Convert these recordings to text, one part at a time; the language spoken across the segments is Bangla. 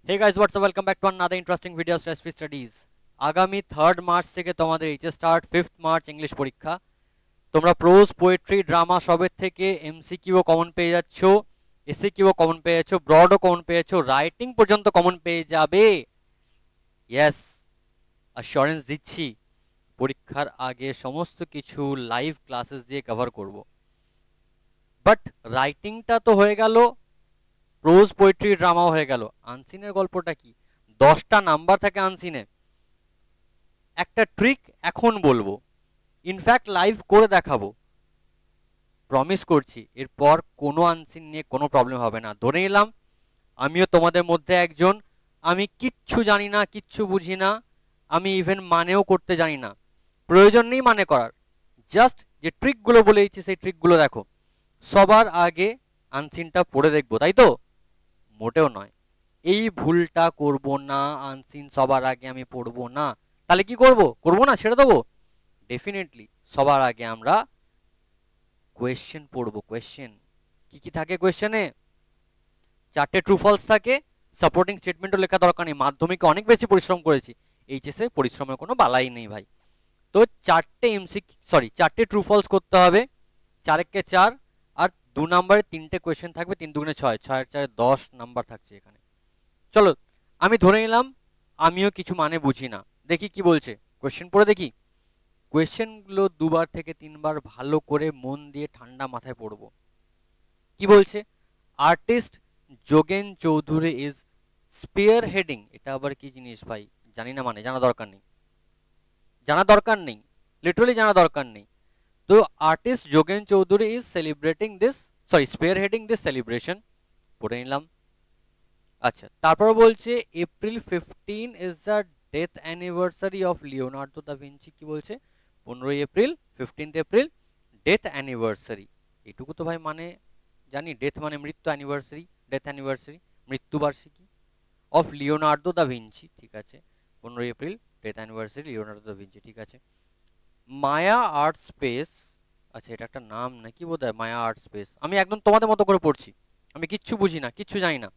Hey guys, what's up? Welcome back to another interesting video of Stress Free Studies. আগামী 3rd মার্চ থেকে তোমাদের HS start, 5th March English পরীক্ষা। তোমরা প্রোজ, পোয়েট্রি, ড্রামা সবের থেকে এমসিকিউ কমন পেয়ে যাচ্ছ, এসিকিউ কমন পেয়ে যাচ্ছ, ব্রডও কমন পেয়ে যাচ্ছ, রাইটিং পর্যন্ত কমন পেয়ে যাবে। ইয়েস, অ্যাসিওরেন্স দিচ্ছি পরীক্ষার আগে সমস্ত কিছু লাইভ ক্লাসেস দিয়ে কভার করব। বাট রাইটিংটা তো হয়ে গেল, প্রোজ, পোয়েট্রি, ড্রামাও হয়ে গেল। আনসিনের গল্পটা কি? 10টা নাম্বার থাকে আনসিনে। একটা ট্রিক এখন বলবো, ইনফ্যাক্ট লাইভ করে দেখাবো, প্রমিস করছি এরপর কোনো আনসিন নিয়ে কোনো প্রবলেম হবে না। ধরে নিলাম আমিও তোমাদের মধ্যে একজন, আমি কিচ্ছু জানি না, কিচ্ছু বুঝি না, আমি ইভেন মানেও করতে জানি না, প্রয়োজন নেই মানে করার, জাস্ট যে ট্রিকগুলো বলেছি সেই ট্রিকগুলো দেখো। সবার আগে আনসিনটা পড়ে দেখবো, তাই তো? মোটেও নয়, এই ভুলটা করব না। আনসিন সবার আগে আমি পড়বো না, তাহলে কি করব? করবো না, ছেড়ে দেবো? ডেফিনেটলি সবার আগে আমরা কোয়েশ্চেন পড়বো। কোয়েশ্চেন কি কি থাকে কোয়েশ্চেনে? 4টে ট্রু ফলস থাকে, সাপোর্টিং স্টেটমেন্টও লেখা দরকার নেই। মাধ্যমিকে অনেক বেশি পরিশ্রম করেছি, এইচএসে পরিশ্রমের কোনো বালাই নেই ভাই। তো 4টে ট্রু ফলস করতে হবে, 4 একে 4, আর 2 নম্বরে 3টে কোয়েশ্চেন থাকবে, 3 দুগুণে 6, 6 এর 4 10 নাম্বার থাকছে এখানে। চলো আমি ধরে নিলাম আমিও কিছু মানে বুঝি না, দেখি কি বলছে, কোয়েশ্চেন পড়ে দেখি। কোয়েশ্চেনগুলো 2বার থেকে 3বার ভালো করে মন দিয়ে ঠান্ডা মাথায় পড়বো। কি বলছে? Artist Jogen Chowdhury is spear heading. এটা আবার কি জিনিস ভাই? জানি না, মানে জানা দরকার নেই, জানা দরকার নেই, লিটারালি জানা দরকার নেই। তো artist Jogen Chowdhury is celebrating this, sorry, spearheading this celebration, পড়ে নিলাম। আচ্ছা, তারপর বলছে April 15 is the death anniversary of Leonardo da Vinci. কি বলছে? 15ই April, 15th April death anniversary. এটুকু তো ভাই মানে জানি, ডেথ মানে মৃত্যু, অ্যানিভার্সারি ডেথ অ্যানিভার্সারি, মৃত্যুবার্ষিকী অফ লিওনার্দো দা ভিঞ্চি। ঠিক আছে, 15ই April death anniversary Leonardo da Vinci. ঠিক আছে। মায়া আর্ট স্পেস, আচ্ছা এটা একটা নাম নাকি বোধ হয়, মায়া আর্ট স্পেস। আমি একদম তোমাদের মতো করে পড়ছি, আমি কিচ্ছু বুঝি না, কিচ্ছু জানি না।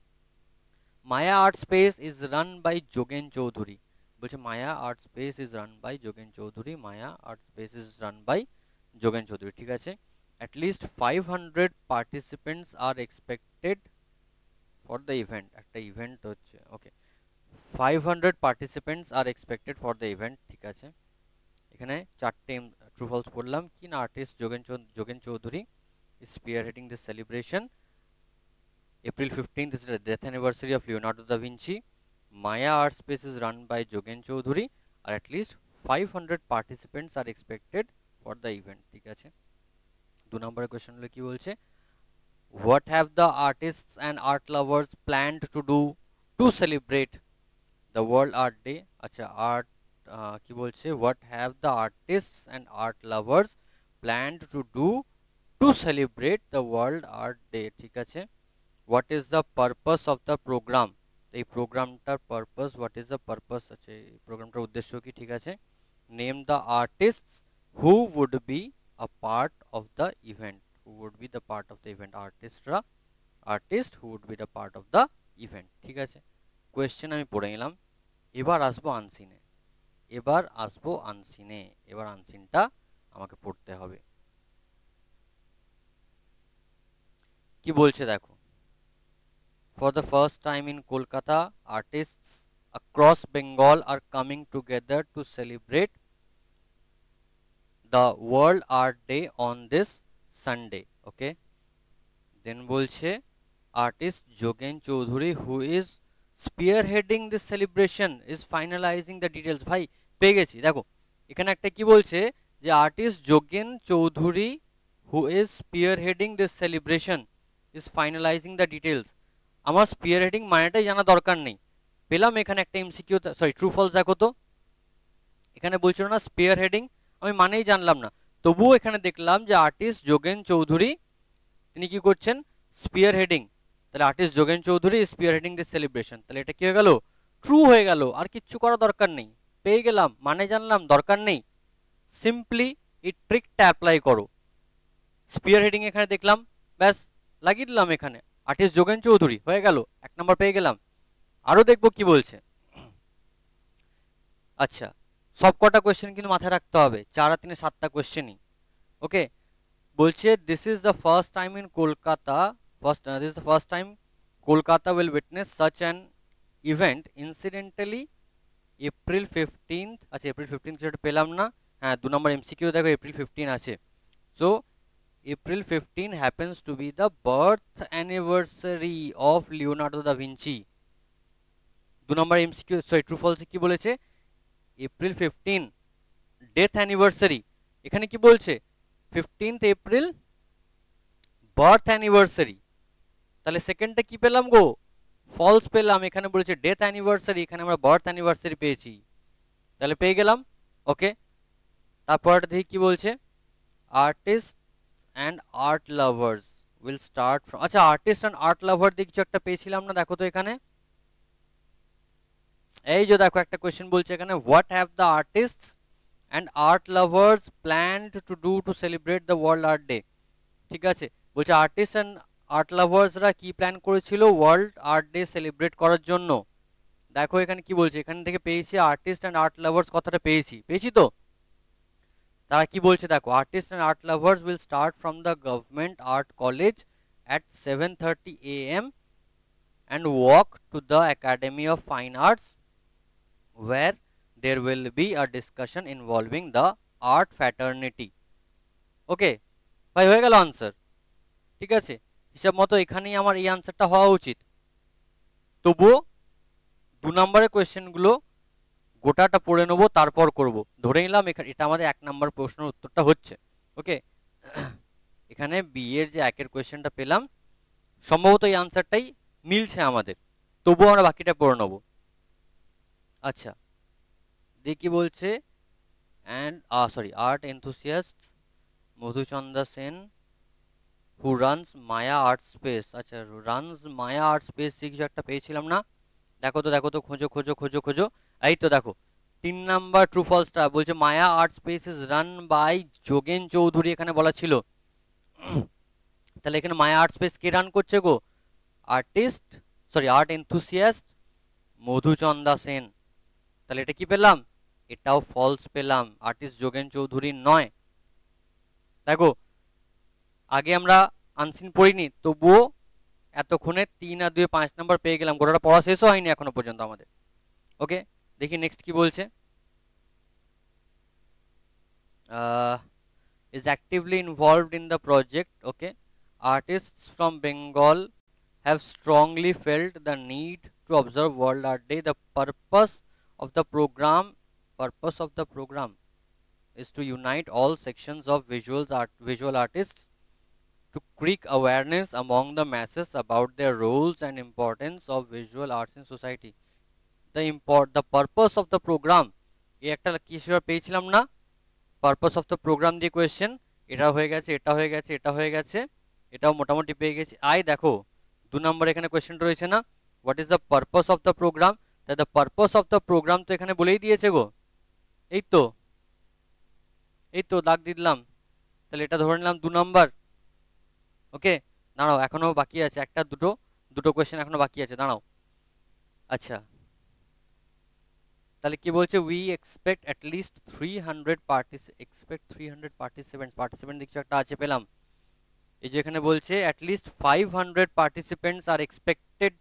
Maya art space is run by Jogen Chowdhury. বলছে Maya art space is run by Jogen Chowdhury, Maya art space is run by Jogen Chowdhury. ঠিক আছে। at least 500 participants are expected for the event. একটা ইভেন্ট হচ্ছে, ওকে। 500 participants are expected for the event. ঠিক আছে। এখানে 4টে ট্রু ফলস পড়লাম। কি না, artist Jogen Chowdhury is spearheading this celebration. April 15th is the death anniversary of Leonardo da Vinci. Maya Art Space is run by Jogen Choudhury, or at least 500 participants are expected for the event. ঠিক আছে। 2 নম্বরের কোশ্চেন হলো কি বলছে? What have the artists and art lovers planned to do to celebrate the World Art Day? আচ্ছা, আর্ট কি বলছে? What have the artists and art lovers planned to do to celebrate the World Art Day? ঠিক আছে। What is the purpose of the program? এই প্রোগ্রামটার purpose, what is the purpose? আছে এই প্রোগ্রামটার উদ্দেশ্য কি? ঠিক আছে। Name the artists who would be a part of the event. Who would be the part of the event? Artist who would be the part of the event. ঠিক আছে, কোয়েশ্চেন আমি পড়ে নিলাম। এবার আসবো আনসিনে, এবার আনসিনটা আমাকে পড়তে হবে। কি বলছে দেখো? For the first time in Kolkata, artists across Bengal are coming together to celebrate the World Art Day on this Sunday. Okay. Then bolche artist Jogen Choudhury, who is spearheading this celebration, is finalizing the details. ভাই পেয়ে গেছি, দেখো এখানে একটা কি বলছে যে artist Jogen Chowdhury who is spearheading this celebration is finalizing the details. আমার স্পিয়ার হেডিং মানেটাই জানা দরকার নেই, পেলাম এখানে একটা এমসিকিউ, সরি ট্রু ফলস। দেখো তো এখানে বলছিল না স্পিয়ার হেডিং, আমি মানেই জানলাম না, তবুও এখানে দেখলাম যে আর্টিস্ট যোগেন চৌধুরী তিনি কি করছেন? Spearheading. তাহলে artist Jogen Chowdhury spearheading this celebration, তাহলে এটা কি হয়ে গেল? ট্রু হয়ে গেল। আর কিচ্ছু করা দরকার নেই, পেয়ে গেলাম, মানে জানলাম, দরকার নেই। সিম্পলি এই ট্রিকটা অ্যাপ্লাই করো। স্পিয়ার হেডিং এখানে দেখলাম, ব্যাস লাগিয়ে দিলাম এখানে আর্টিস্ট যোগেন চৌধুরী, হয়ে গেল, 1 নম্বর পেয়ে গেলাম। আরো দেখবো কি বলছে। আচ্ছা, সব কটা কোয়েশ্চেন কিন্তু মাথায় রাখতে হবে, 4 আর 3 7টা কোয়েশ্চেনই। ওকে, বলছে this is the first time in Kolkata, this is the first time Kolkata will witness such an event incidentally April 15th। আচ্ছা, এপ্রিল 15th যেটা পেলাম না, হ্যাঁ 2 নম্বর এমসিকিউ দেখো এপ্রিল 15 আছে। So April 15 happens to be the birth anniversary of Leonardo da Vinci. 2 number MCQ sorry true ফলসে কি বলেছে, এপ্রিল 15 ডেথ অ্যানিভার্সারি, এখানে কি বলছে 15th এপ্রিল বার্থ অ্যানিভার্সারি, তাহলে সেকেন্ডটা কি পেলাম গো, ফলস পেলাম। এখানে বলেছে ডেথ অ্যানিভার্সারি, এখানে আমরা বার্থ অ্যানিভার্সারি পেয়েছি, তাহলে পেয়ে গেলাম। ওকে, তারপরটা দেখি কি বলছে, artist and art lovers will start from, আচ্ছা আর্টিস্ট অ্যান্ড আর্ট লাভার দিয়ে কিছু একটা পেয়েছিলাম না, দেখো তো এখানে, এই যে দেখো একটা কোয়েশ্চেন বলছে এখানে, what have the artists and art lovers planned to do to celebrate the world art day. ঠিক আছে, বলছে আর্টিস্ট অ্যান্ড আর্ট লাভার্সরা কি প্ল্যান করেছিল ওয়ার্ল্ড আর্ট ডে সেলিব্রেট করার জন্য। দেখো এখানে কি বলছে, এখান থেকে পেয়েছি আর্টিস্ট অ্যান্ড আর্ট লাভার্স কথাটা পেয়েছি তো। তারা কি বলছে দেখো, artist and art lovers will start from the government art college at 7:30 a.m. and walk to the Academy of Fine Arts where there will be a discussion involving the art fraternity. ওকে ভাই, হয়ে গেল আনসার। ঠিক আছে, হিসাব মতো এখানেই আমার এই আনসারটা হওয়া উচিত। তবুও 2 নম্বরের কোয়েশ্চেনগুলো গোটাটা পড়ে নেবো, তারপর করব। ধরে নিলাম এটা আমাদের 1 নম্বর প্রশ্নের উত্তরটা হচ্ছে। ওকে, এখানে বি এর যে 1 এর কোয়েশ্চেনটা পেলাম, সম্ভবত এই আনসারটাই মিলছে আমাদের, তবুও আমরা বাকিটা পড়ে নেব। আচ্ছা দেখি বলছে, and sorry art enthusiast Madhuchanda Sen who runs Maya art space. আচ্ছা, রানস মায়া আর্ট স্পেস কিছু একটা পেয়েছিলাম না, দেখো তো খোঁজো খোঁজো খোঁজো খোঁজো। এই তো দেখো 3 নাম্বার ট্রু ফলসটা বলছে Maya art space is run by Jogen Chowdhury, এখানে বলা ছিল। তাহলে এখানে মায়া আর্ট স্পেস কে রান করছে গো, artist sorry art enthusiast Madhuchanda Sen. তাহলে এটা কি পেলাম, এটাও ফলস পেলাম, আর্টিস্ট যোগেন চৌধুরী নয়। দেখো আগে আমরা আনসিন পড়িনি, তবুও এতক্ষণে 3 আর 2 5 নাম্বার পেয়ে গেলাম, গোটাটা পড়া শেষও হয়নি এখনো পর্যন্ত আমাদের। ওকে, দেখি নেক্সট কি বলছে, is actively involved in the project. Okay, artists from Bengal have strongly felt the need to observe World Art Day. The purpose of the program is to unite all sections of visual artists to create awareness among the masses about their roles and importance of visual arts in society. The purpose of the program, এই একটা কিছু পেয়েছিলাম না, পারপাস অফ দ্য প্রোগ্রাম দিয়ে কোয়েশ্চেন, এটা হয়ে গেছে, এটা হয়ে গেছে, এটা হয়ে গেছে, এটাও মোটামুটি পেয়ে গেছি। দেখো 2 নম্বর এখানে কোয়েশ্চেন রয়েছে না, what is the purpose of the program. তাই the purpose of the program তো এখানে বলেই দিয়েছে গো, এই তো দাগ দিলাম, তাহলে এটা ধরে নিলাম 2 নম্বর। ওকে, দাঁড়াও এখনো বাকি আছে, একটা দুটো কোয়েশ্চেন এখনো বাকি আছে, দাঁড়াও। আচ্ছা তাহলে কি বলছে, we expect at least 300 participant কিছু একটা আছে পেলাম। এই যে এখানে বলছে at least 500 participants are expected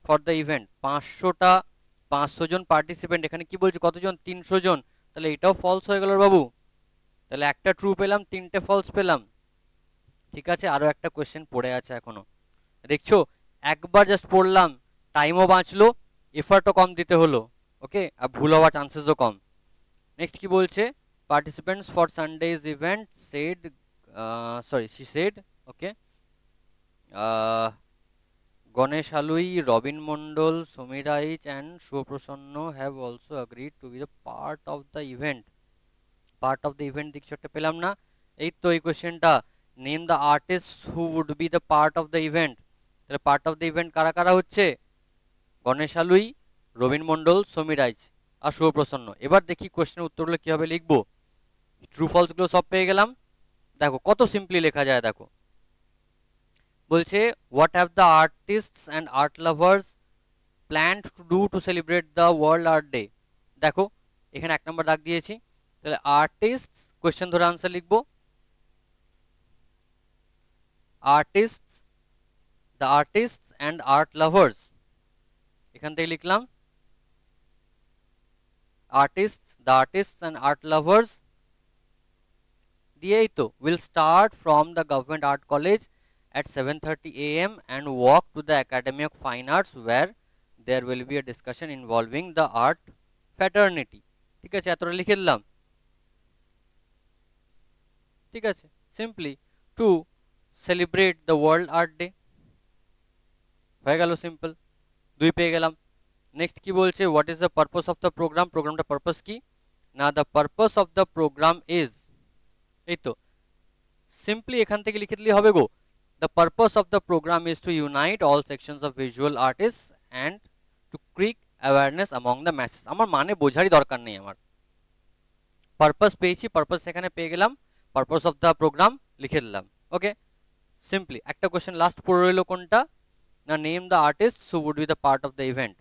for the event, 500 জন পার্টিসিপেন্ট, এখানে কি বলছে কতজন, 300 জন, তাহলে এটাও ফলস হয়ে গেল বাবু। তাহলে একটা ট্রু পেলাম, 3টে ফলস পেলাম। ঠিক আছে, আরো একটা কোয়েশ্চেন পড়ে আছে এখনো, দেখছো একবার জাস্ট পড়লাম, টাইমও বাঁচলো, এফার্টও কম দিতে হলো। ওকে, আর ভুল হওয়ার চান্সেসও কম। নেক্সট কি বলছে, participants for Sunday's event said she said, okay, Ganesh Halui, Robin Mondol, Somiraj and Shubhprasanna have also agreed to be the part of the event. কিছু একটা পেলাম না, এই তো এই কোশ্চেনটা, name the artist who would be the part of the event. তাহলে পার্ট অফ দ্য ইভেন্ট কারা কারা হচ্ছে, গণেশ হালুই, রবীন মন্ডল, সমীরাজ আর শুভপ্রসন্ন। এবার দেখি কোশ্চেনের উত্তরগুলো কিভাবে লিখবো। ট্রু ফলসগুলো সব পেয়ে গেলাম, দেখো কত সিম্পলি লেখা যায়। দেখো বলছে what have the artists and art lovers planned to do to celebrate the World Art Day? দেখো এখানে 1 নম্বর দাগ দিয়েছি, তাহলে আর্টিস্টস কোশ্চেন ধরে আনসার লিখবো, artists, the artists and art lovers, এখান থেকে লিখলাম artists, the artists and art lovers দিয়েই তো will start from the Government Art College at 7:30 AM and walk to the Academy of Fine Arts where there will be a discussion involving the art fraternity. ঠিক আছে, এতটা লিখে দিলাম। ঠিক আছে, simply to celebrate the World Art Day হয়ে গেল, সিম্পল। 2 পেয়ে গেলাম। নেক্সট কি বলছে, what is the purpose of the program, প্রোগ্রামটা পারপাস কি না, the purpose of the program is, এই তো সিম্পলি এখান থেকে লিখে দিলেই হবে গো। The purpose of the program is to unite all sections of visual artist and to create awareness among the masses. আমার মানে বোঝারই দরকার নেই, আমার পারপাস পেয়েছি, পারপাস সেখানে পেয়ে গেলাম, পারপাস অফ দ্য প্রোগ্রাম লিখে দিলাম। ওকে, সিম্পলি একটা কোয়েশ্চেন লাস্ট পড়ে রইল কোনটা না, name the artist who would be the part of the event.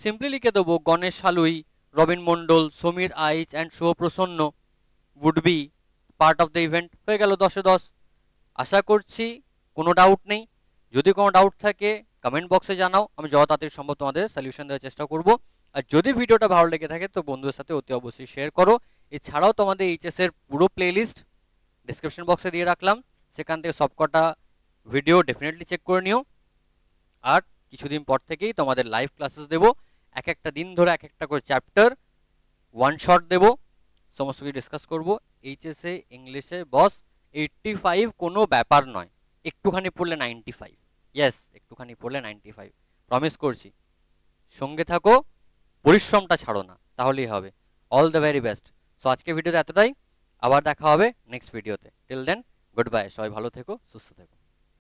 Simply লিখে দেবো Ganesh Halui, Robin Mondal, Samir Aich and Subhaprasanna would be part of the event. হয়ে গেল 10-এ 10। আশা করছি কোনো ডাউট নেই, যদি কোনো ডাউট থাকে কমেন্ট বক্সে জানাও, আমি যত তাড়াতাড়ি সম্ভব তোমাদের সলিউশন দেওয়ার চেষ্টা করব। আর যদি ভিডিওটা ভালো লেগে থাকে তো বন্ধুদের সাথে অতি অবশ্যই শেয়ার করো। এছাড়াও তোমাদের এইচএস এর পুরো প্লেলিস্ট ডিসক্রিপশন বক্সে দিয়ে রাখলাম, সেখান থেকে সবকটা ভিডিও ডেফিনেটলি চেক করে নিও। আর কিছুদিন পর থেকেই তোমাদের লাইভ ক্লাসেস দেবো, এক একটা দিন ধরে এক একটা করে চ্যাপ্টার ওয়ান শট দেবো, সমস্ত কিছু ডিসকাস করবো। এইচএসএ ইংলিশে বস 85 কোনো ব্যাপার নয়, একটুখানি পড়লে 95, ইয়েস একটুখানি পড়লে 95, প্রমিস করছি। সঙ্গে থাকো, পরিশ্রমটা ছাড়ো না, তাহলেই হবে। All the very best. So আজকে ভিডিওতে এতটাই, আবার দেখা হবে নেক্সট ভিডিওতে। টিল দেন গুড বাই, সবাই ভালো থেকো, সুস্থ থেকো।